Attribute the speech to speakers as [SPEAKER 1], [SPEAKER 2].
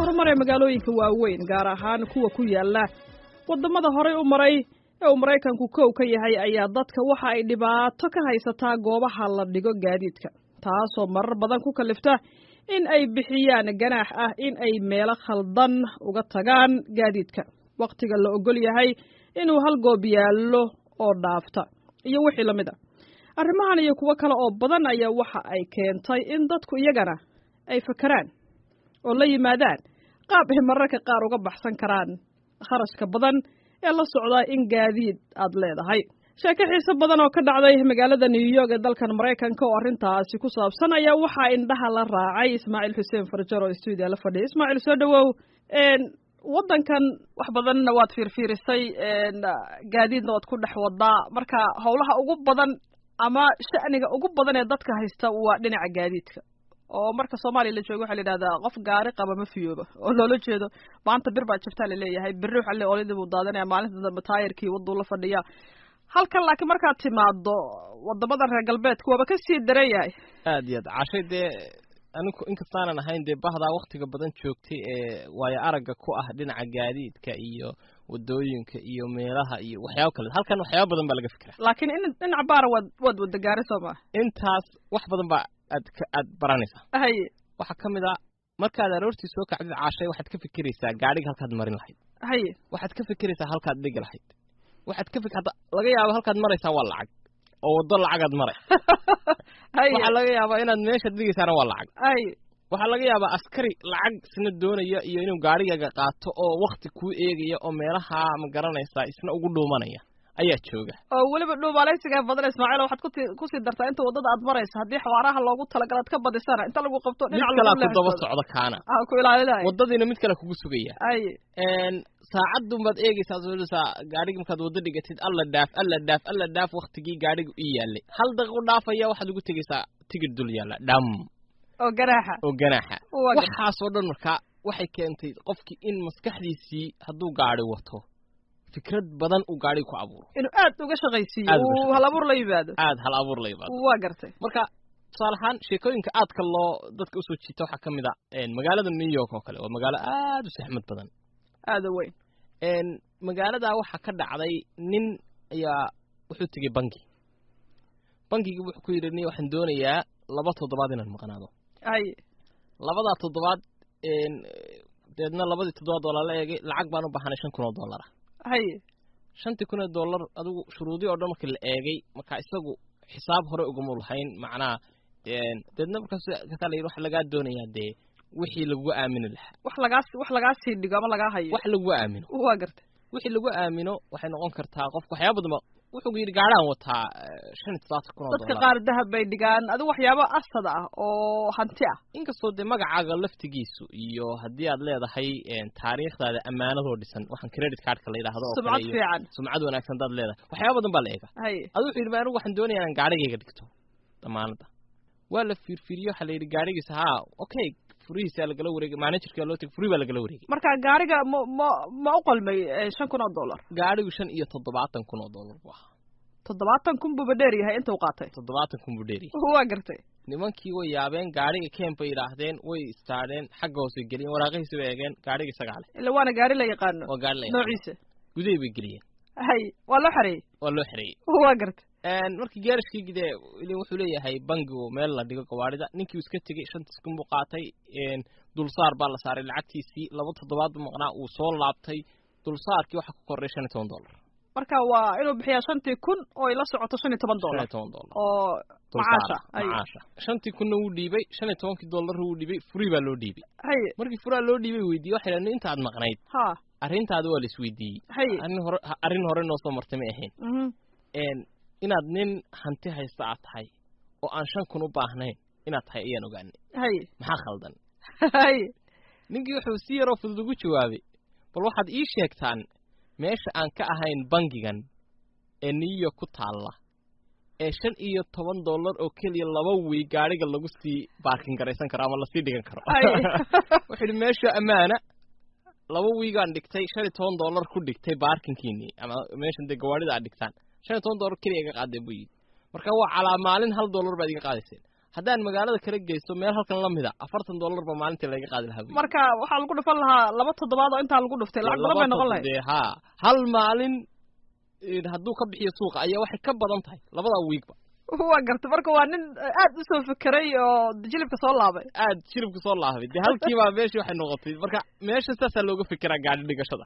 [SPEAKER 1] horumaray magaalooyinka waaweyn gaar ahaan kuwa ku yaala wadamada horay u maray ee uu Mareykanku koow ka yahay ayaa dadka waxa ay dhibaato ka haysataa goobaha la dhigo gaadiidka taasoo marar badan ku kalifta in ay bixiyaan ganaax ah in ay meelo khaldan uga tagaan gaadiidka waqtiga la ogol yahay inuu hal goob yaallo oo dhaafta iyo wixii lamid ah arrimahan iyo kuwa kale oo badan ayaa waxa ay keentay in dadku iyagana ay fakaraan oo la yimaadaan qaab ay mararka qaar uga baxsan karaan kharashka badan ee la socda in gaadiid aad leedahay sheeko xiiso badan oo ka dhacday magaalada New York ee dalkan Mareykanka oo arrintaasi ku saabsan ayaa waxa indhaha la raacay Ismaaciil Xuseen Farjaro oo studio la fadhiya Ismaaciil soo dhawow wadankan wax badanna waad fiirfiirisay gaadiidna waad ku dhex wadaa marka howlaha ugu badan ama shaqniga ugu badan ee dadka haysta waa dhinaca gaadiidka oo marka Soomaaliya la joogo waxa la yiraahdaa qof gaari qaba ma fiyooba oo loola jeedo maanta bir baa jabta la leeyahay bir waxa la oolida uu daadanaya maalinta dambe taayirkii waddo la fadhiya halkan laakiin markaad timaado wadamada reer galbeedka waaba ka sii dareeyay
[SPEAKER 2] aad iyo caashide anigu inkastaanan ahayn de bahda waqtiga badan joogtay ee way araga ku ah dhinaca gaadiidka iyo wadooyinka iyo meelaha iyo waxyaabo kale halkan waxyaabo badan baa laga fikiraa
[SPEAKER 1] laakiin in dhinaca baar wada gaari Soomaa
[SPEAKER 2] intaas wax badan baa aad baranaysa
[SPEAKER 1] hay
[SPEAKER 2] waxa kamid ah markaad aroortii soo kacdid caashay waxaad ka fikiraysaa gaariga halkaad marin lahayd
[SPEAKER 1] hay
[SPEAKER 2] waxaad ka fikiraysaa halkaad dhigi lahayd waxaad ka fikirtaa laga yaabo halkaad maraysaa waa lacag oo wado lacagad maray waxa laga yaabaa inaad meesha dhigisaana waa lacag waxa laga yaabaa askari lacag sina doonaya iyo inuu gaarigaaga qaato oo waqti ku eegaya oo meelaha ma garanaysaa isna ugu dhuumanaya ayaa jooga
[SPEAKER 1] oo waliba dhuumalaysiga badan Ismaaciil waxaad ku sii dartaa inta wadada aad marayso hadii xawaaraha loogu talagalay ka badisana inta lagu qabto dhinaca
[SPEAKER 2] lagu leeyahay daba socda kaana
[SPEAKER 1] ku ilaalinay
[SPEAKER 2] wadadina mid kale kugu sugaya saacadu baad eegaysaa soo gaariga markaad wada dhigatid alla daaf waqtigii gaarigu ii yaalay hal daqiiqo dhaafaya waxaad ugu tagaysaa tigir dul yaala dham
[SPEAKER 1] oo ganaaxa
[SPEAKER 2] waxa soo dhan marka waxay keentay qofkii in maskaxdiisii hadduu gaari wato fikrad badan uu gaari ku abuuro
[SPEAKER 1] inuu aad uga shaqaysiyo oo hal abuur la yimaado waa gartay
[SPEAKER 2] marka salahan sheekooyinka aadka loo dadka u soo jiito waxa kamid ah magaalada New York oo kale waa magaalo aad u saxmad badan
[SPEAKER 1] aad u weyn
[SPEAKER 2] magaalada waxa ka dhacday nin ayaa wuxuu tagay bangiga wuxuu ku yiri waxaan doonayaa 2 toddobaad inaan maqnaado labada toddobaad deedna 2 toddobaad oo la eegay lacag baan u baahanay $5,000 $5,000 adigu shuruudi oo dhan markii la eegay marka isagu xisaab hore uga mulhayn macnaa deedna markaas ka la yiri wax laga doonayaa de wixii lagu aamino
[SPEAKER 1] wax laga sii dhigo ama laga hayo
[SPEAKER 2] wax lagu aamino
[SPEAKER 1] waa gartay
[SPEAKER 2] wixii lagu aamino waxay noqon kartaa qof waxyaabo badan wuxuu yiri gaaraan wataa $5,000
[SPEAKER 1] dadka qaar dahab bay dhigaan adigu waxyaabo asad ah oo hanti ah
[SPEAKER 2] inkastoo de magacaaga laftigiisu iyo hadii aad leedahay taariikhdaada amaanadoo dhisan waxaan credit card-ka la yiraahdo oo
[SPEAKER 1] kale
[SPEAKER 2] sumcad wanaagsan dad leedahay waxyaabo badan baa la eega adigu wuxuu yiri anigu waxaan doonayaa in gaarigayga dhigto damaanada waa la fiirfiiriyo waxa la yiri gaarigiisa okay furihiisa la gala wareegay managerka loo tagay furiba la gala wareegay
[SPEAKER 1] marka gaariga ma u qalmay $5,000
[SPEAKER 2] gaarigu $75,000 baa
[SPEAKER 1] 70,000 buu dheer yahay inta uu qaatay
[SPEAKER 2] 70,000 buu dheer yahay
[SPEAKER 1] waa gartay
[SPEAKER 2] nimankii way yaabeen gaariga keenba yiraahdeen way istaadeen xagga hoose geliyeen waraaqhiisa way eegeen gaariga sagaal
[SPEAKER 1] ila waana gaari la yaqaan
[SPEAKER 2] noociisa gudahay bay geliyeen
[SPEAKER 1] waa loo xareeyay waa gartay
[SPEAKER 2] markii gaarishkii gide ilaa wuxuu leeyahay bangigu meel la dhigo gawaarida ninkii iska tagay 5 kun buu qaatay dulsaar baa la saaray lacagtiisii 2 toddobaad maqnaa uu soo laabtay dulsaarkii waxa ku koray $15
[SPEAKER 1] marka waa inuu bixiyaa 5,000 oo ila socoto $15 oo macaasha
[SPEAKER 2] 5,000 uu dhiibay $15 uu dhiibay furi baa loo dhiibay markii furaa loo dhiibay weydiiyay waxa la inta aad maqnayd arrintaadu waa la isweydiiyay arrin hore noo soo martay ma ahayn inaad nin hanti haysta aad tahay oo aan 5,000 u baahnayn inaad tahay ayaan ogaanay maxaa khaldan ninkii wuxuu si yar oo fudud ugu jawaabay bal waxaad ii sheegtaan meesha aan ka ahayn bangigan ee New York ku taala ee $15 oo kaliya 2 week gaariga lagu sii parking garaysan karo ama la sii dhigan karo wuxuu meesha amaana 2 week aan dhigtay $15 ku dhigtay parkingkiini ama meesha de gawaarida aad dhigtaan $15 kaliya iga qaaday buu yiri marka waa cala maalin $1 baad iga qaadaysay haddaan magaalada kala geysto meel halkan la mid ah $40 ba maalintii laga qaadi lahaa
[SPEAKER 1] marka waxaa lagu dhufan lahaa 2 toddobaad oo intaa lagu dhuftay lacag badan bay noqon lahayd
[SPEAKER 2] ha hal maalin hadduu ka bixiyo suuqa ayaa waxay ka badan tahay 2 weekba
[SPEAKER 1] waa gartay marka waa nin aad u soo fikiray oo jilibka soo laabay
[SPEAKER 2] jilibka soo laabay halkiiba meeshii waxay noqotay marka meesha saasaa looga fikiraa gaadhi dhigashada